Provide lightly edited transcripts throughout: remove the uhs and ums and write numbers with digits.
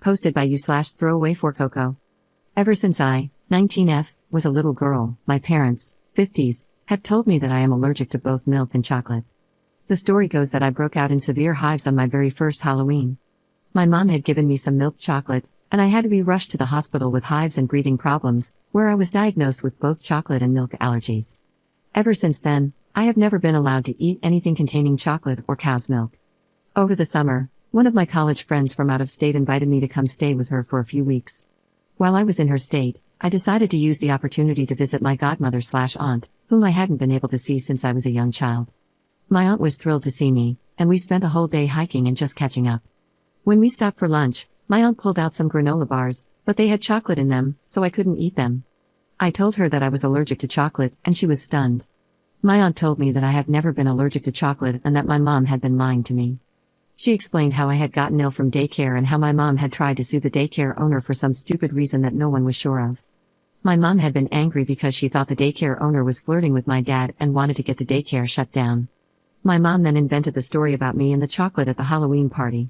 Posted by you/throwaway4coco. Ever since I, 19F, was a little girl, my parents, 50s, have told me that I am allergic to both milk and chocolate. The story goes that I broke out in severe hives on my very first Halloween. My mom had given me some milk chocolate, and I had to be rushed to the hospital with hives and breathing problems, where I was diagnosed with both chocolate and milk allergies. Ever since then, I have never been allowed to eat anything containing chocolate or cow's milk. Over the summer, one of my college friends from out of state invited me to come stay with her for a few weeks. While I was in her state, I decided to use the opportunity to visit my godmother/aunt, whom I hadn't been able to see since I was a young child. My aunt was thrilled to see me, and we spent a whole day hiking and just catching up. When we stopped for lunch, my aunt pulled out some granola bars, but they had chocolate in them, so I couldn't eat them. I told her that I was allergic to chocolate, and she was stunned. My aunt told me that I have never been allergic to chocolate and that my mom had been lying to me. She explained how I had gotten ill from daycare and how my mom had tried to sue the daycare owner for some stupid reason that no one was sure of. My mom had been angry because she thought the daycare owner was flirting with my dad and wanted to get the daycare shut down. My mom then invented the story about me and the chocolate at the Halloween party.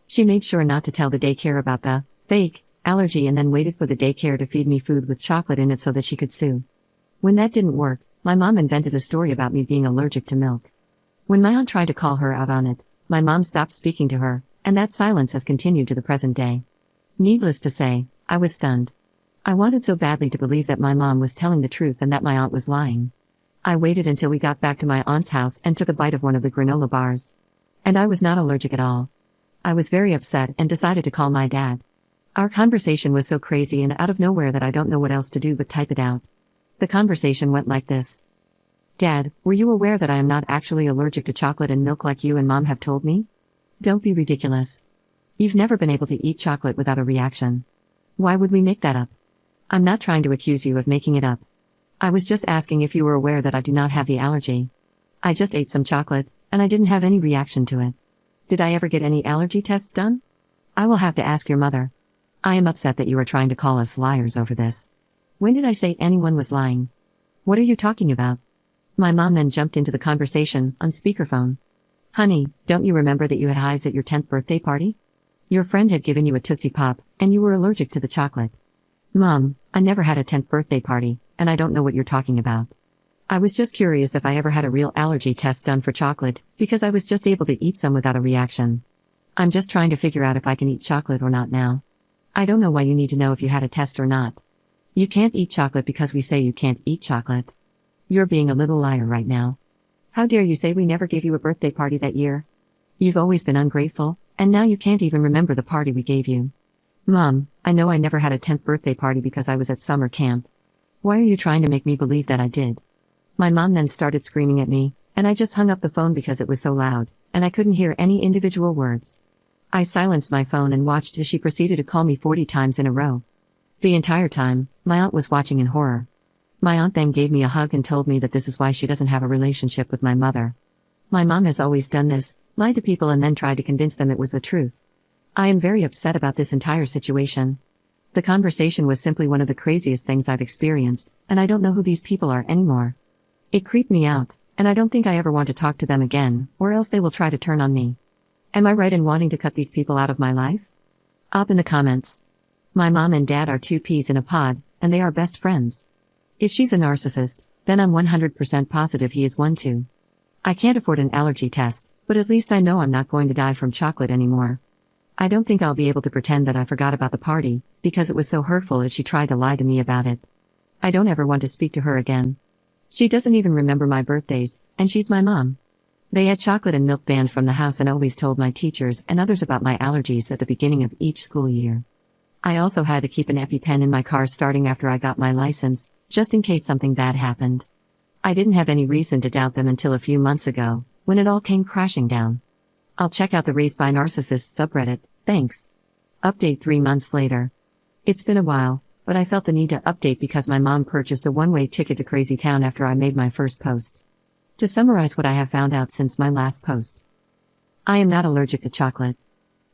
She made sure not to tell the daycare about the fake allergy and then waited for the daycare to feed me food with chocolate in it so that she could sue. When that didn't work, my mom invented a story about me being allergic to milk. When my aunt tried to call her out on it, my mom stopped speaking to her, and that silence has continued to the present day. Needless to say, I was stunned. I wanted so badly to believe that my mom was telling the truth and that my aunt was lying. I waited until we got back to my aunt's house and took a bite of one of the granola bars. And I was not allergic at all. I was very upset and decided to call my dad. Our conversation was so crazy and out of nowhere that I don't know what else to do but type it out. The conversation went like this. Dad, were you aware that I am not actually allergic to chocolate and milk like you and Mom have told me? Don't be ridiculous. You've never been able to eat chocolate without a reaction. Why would we make that up? I'm not trying to accuse you of making it up. I was just asking if you were aware that I do not have the allergy. I just ate some chocolate, and I didn't have any reaction to it. Did I ever get any allergy tests done? I will have to ask your mother. I am upset that you are trying to call us liars over this. When did I say anyone was lying? What are you talking about? My mom then jumped into the conversation, on speakerphone. Honey, don't you remember that you had hives at your 10th birthday party? Your friend had given you a Tootsie Pop, and you were allergic to the chocolate. Mom, I never had a 10th birthday party, and I don't know what you're talking about. I was just curious if I ever had a real allergy test done for chocolate, because I was just able to eat some without a reaction. I'm just trying to figure out if I can eat chocolate or not now. I don't know why you need to know if you had a test or not. You can't eat chocolate because we say you can't eat chocolate. You're being a little liar right now. How dare you say we never gave you a birthday party that year? You've always been ungrateful, and now you can't even remember the party we gave you. Mom, I know I never had a 10th birthday party because I was at summer camp. Why are you trying to make me believe that I did? My mom then started screaming at me, and I just hung up the phone because it was so loud, and I couldn't hear any individual words. I silenced my phone and watched as she proceeded to call me 40 times in a row. The entire time, my aunt was watching in horror. My aunt then gave me a hug and told me that this is why she doesn't have a relationship with my mother. My mom has always done this, lied to people and then tried to convince them it was the truth. I am very upset about this entire situation. The conversation was simply one of the craziest things I've experienced, and I don't know who these people are anymore. It creeped me out, and I don't think I ever want to talk to them again, or else they will try to turn on me. Am I right in wanting to cut these people out of my life? Up in the comments. My mom and dad are two peas in a pod, and they are best friends. If she's a narcissist, then I'm 100% positive he is one too. I can't afford an allergy test, but at least I know I'm not going to die from chocolate anymore. I don't think I'll be able to pretend that I forgot about the party, because it was so hurtful as she tried to lie to me about it. I don't ever want to speak to her again. She doesn't even remember my birthdays, and she's my mom. They had chocolate and milk banned from the house and always told my teachers and others about my allergies at the beginning of each school year. I also had to keep an EpiPen in my car starting after I got my license, just in case something bad happened. I didn't have any reason to doubt them until a few months ago, when it all came crashing down. I'll check out the Raised by Narcissists subreddit, thanks. Update 3 months later. It's been a while, but I felt the need to update because my mom purchased a one-way ticket to Crazy Town after I made my first post. To summarize what I have found out since my last post. I am not allergic to chocolate.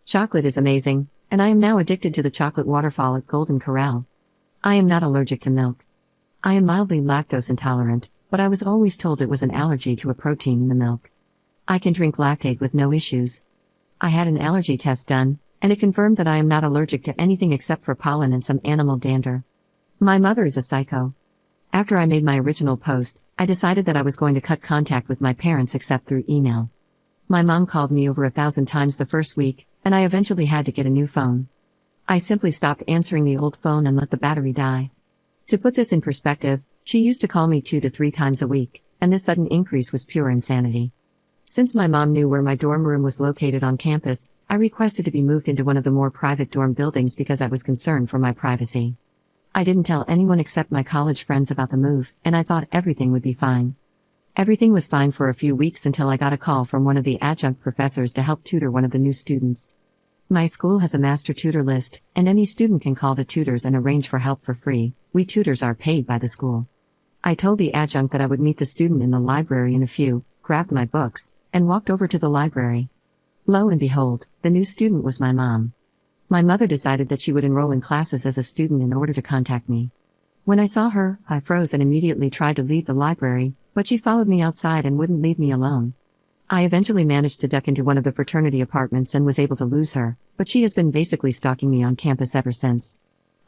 Chocolate is amazing, and I am now addicted to the chocolate waterfall at Golden Corral. I am not allergic to milk. I am mildly lactose intolerant, but I was always told it was an allergy to a protein in the milk. I can drink lactate with no issues. I had an allergy test done, and it confirmed that I am not allergic to anything except for pollen and some animal dander. My mother is a psycho. After I made my original post, I decided that I was going to cut contact with my parents except through email. My mom called me over 1,000 times the first week, and I eventually had to get a new phone. I simply stopped answering the old phone and let the battery die. To put this in perspective, she used to call me 2 to 3 times a week, and this sudden increase was pure insanity. Since my mom knew where my dorm room was located on campus, I requested to be moved into one of the more private dorm buildings because I was concerned for my privacy. I didn't tell anyone except my college friends about the move, and I thought everything would be fine. Everything was fine for a few weeks until I got a call from one of the adjunct professors to help tutor one of the new students. My school has a master tutor list, and any student can call the tutors and arrange for help for free. We tutors are paid by the school. I told the adjunct that I would meet the student in the library in a few, grabbed my books, and walked over to the library. Lo and behold, the new student was my mom. My mother decided that she would enroll in classes as a student in order to contact me. When I saw her, I froze and immediately tried to leave the library, but she followed me outside and wouldn't leave me alone. I eventually managed to duck into one of the fraternity apartments and was able to lose her, but she has been basically stalking me on campus ever since.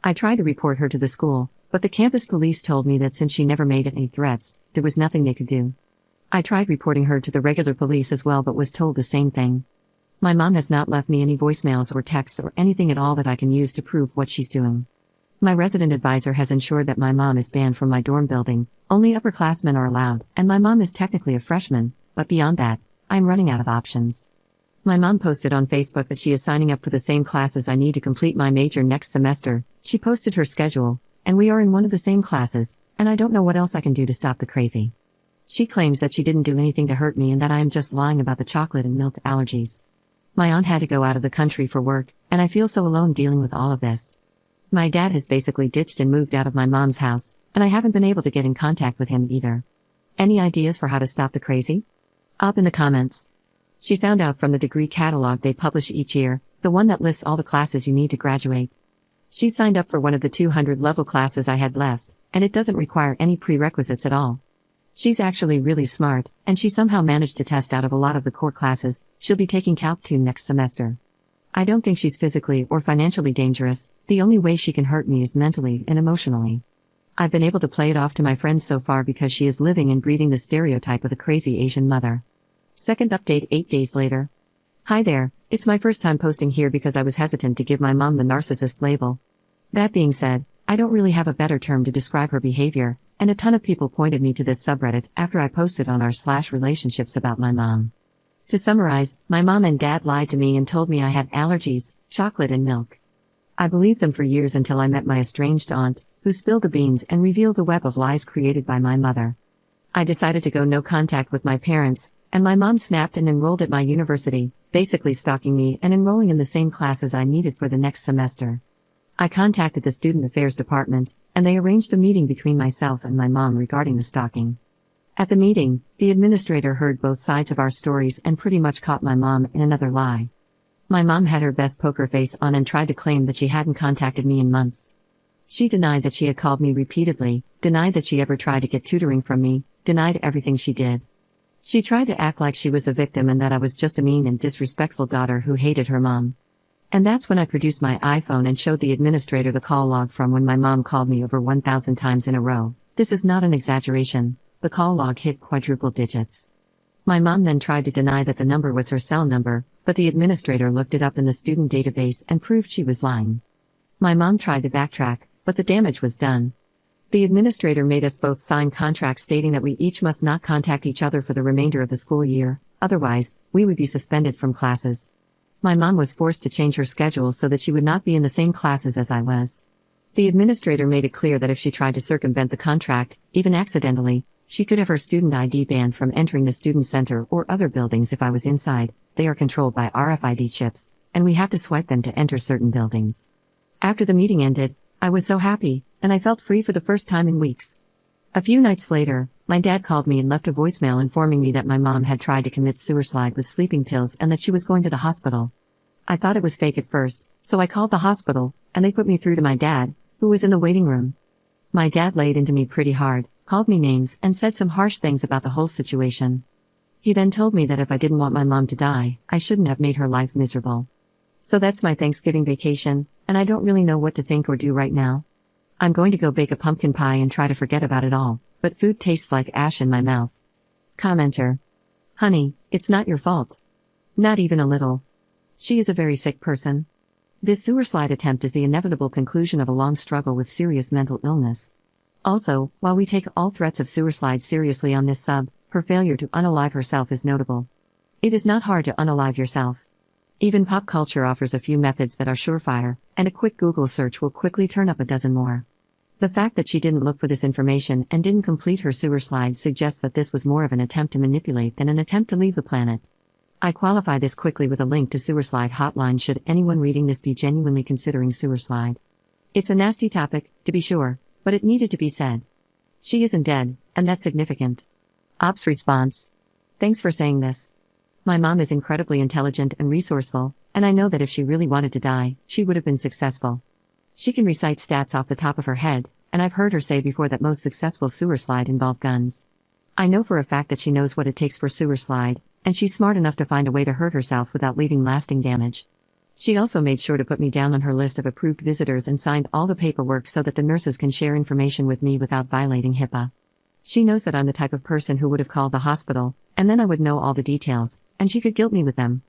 I tried to report her to the school, but the campus police told me that since she never made any threats, there was nothing they could do. I tried reporting her to the regular police as well but was told the same thing. My mom has not left me any voicemails or texts or anything at all that I can use to prove what she's doing. My resident advisor has ensured that my mom is banned from my dorm building, only upperclassmen are allowed, and my mom is technically a freshman, but beyond that, I'm running out of options. My mom posted on Facebook that she is signing up for the same classes I need to complete my major next semester. She posted her schedule, and we are in one of the same classes, and I don't know what else I can do to stop the crazy. She claims that she didn't do anything to hurt me and that I am just lying about the chocolate and milk allergies. My aunt had to go out of the country for work, and I feel so alone dealing with all of this. My dad has basically ditched and moved out of my mom's house, and I haven't been able to get in contact with him either. Any ideas for how to stop the crazy? Up in the comments. She found out from the degree catalog they publish each year, the one that lists all the classes you need to graduate. She signed up for one of the 200 level classes I had left, and it doesn't require any prerequisites at all. She's actually really smart, and she somehow managed to test out of a lot of the core classes. She'll be taking Calc 2 next semester. I don't think she's physically or financially dangerous. The only way she can hurt me is mentally and emotionally. I've been able to play it off to my friends so far because she is living and breathing the stereotype of a crazy Asian mother. Second update 8 days later. Hi there, it's my first time posting here because I was hesitant to give my mom the narcissist label. That being said, I don't really have a better term to describe her behavior, and a ton of people pointed me to this subreddit after I posted on r/relationships about my mom. To summarize, my mom and dad lied to me and told me I had allergies, chocolate and milk. I believed them for years until I met my estranged aunt, who spilled the beans and revealed the web of lies created by my mother. I decided to go no contact with my parents, and my mom snapped and enrolled at my university, basically stalking me and enrolling in the same classes I needed for the next semester. I contacted the Student Affairs Department, and they arranged a meeting between myself and my mom regarding the stalking. At the meeting, the administrator heard both sides of our stories and pretty much caught my mom in another lie. My mom had her best poker face on and tried to claim that she hadn't contacted me in months. She denied that she had called me repeatedly, denied that she ever tried to get tutoring from me, denied everything she did. She tried to act like she was the victim and that I was just a mean and disrespectful daughter who hated her mom. And that's when I produced my iPhone and showed the administrator the call log from when my mom called me over 1,000 times in a row. This is not an exaggeration. The call log hit quadruple digits. My mom then tried to deny that the number was her cell number, but the administrator looked it up in the student database and proved she was lying. My mom tried to backtrack, but the damage was done. The administrator made us both sign contracts stating that we each must not contact each other for the remainder of the school year, otherwise, we would be suspended from classes. My mom was forced to change her schedule so that she would not be in the same classes as I was. The administrator made it clear that if she tried to circumvent the contract, even accidentally, she could have her student ID banned from entering the student center or other buildings if I was inside. They are controlled by RFID chips, and we have to swipe them to enter certain buildings. After the meeting ended, I was so happy, and I felt free for the first time in weeks. A few nights later, my dad called me and left a voicemail informing me that my mom had tried to commit suicide with sleeping pills and that she was going to the hospital. I thought it was fake at first, so I called the hospital, and they put me through to my dad, who was in the waiting room. My dad laid into me pretty hard, called me names and said some harsh things about the whole situation. He then told me that if I didn't want my mom to die, I shouldn't have made her life miserable. So that's my Thanksgiving vacation, and I don't really know what to think or do right now. I'm going to go bake a pumpkin pie and try to forget about it all, but food tastes like ash in my mouth. Commenter. Honey, it's not your fault. Not even a little. She is a very sick person. This sewer slide attempt is the inevitable conclusion of a long struggle with serious mental illness. Also, while we take all threats of sewer slide seriously on this sub, her failure to unalive herself is notable. It is not hard to unalive yourself. Even pop culture offers a few methods that are surefire, and a quick Google search will quickly turn up a dozen more. The fact that she didn't look for this information and didn't complete her sewer slide suggests that this was more of an attempt to manipulate than an attempt to leave the planet. I qualify this quickly with a link to sewer slide hotline should anyone reading this be genuinely considering sewer slide. It's a nasty topic, to be sure, but it needed to be said. She isn't dead, and that's significant. Ops response. Thanks for saying this. My mom is incredibly intelligent and resourceful, and I know that if she really wanted to die, she would have been successful. She can recite stats off the top of her head, and I've heard her say before that most successful sewer slide involve guns. I know for a fact that she knows what it takes for sewer slide, and she's smart enough to find a way to hurt herself without leaving lasting damage. She also made sure to put me down on her list of approved visitors and signed all the paperwork so that the nurses can share information with me without violating HIPAA. She knows that I'm the type of person who would have called the hospital, and then I would know all the details, and she could guilt me with them,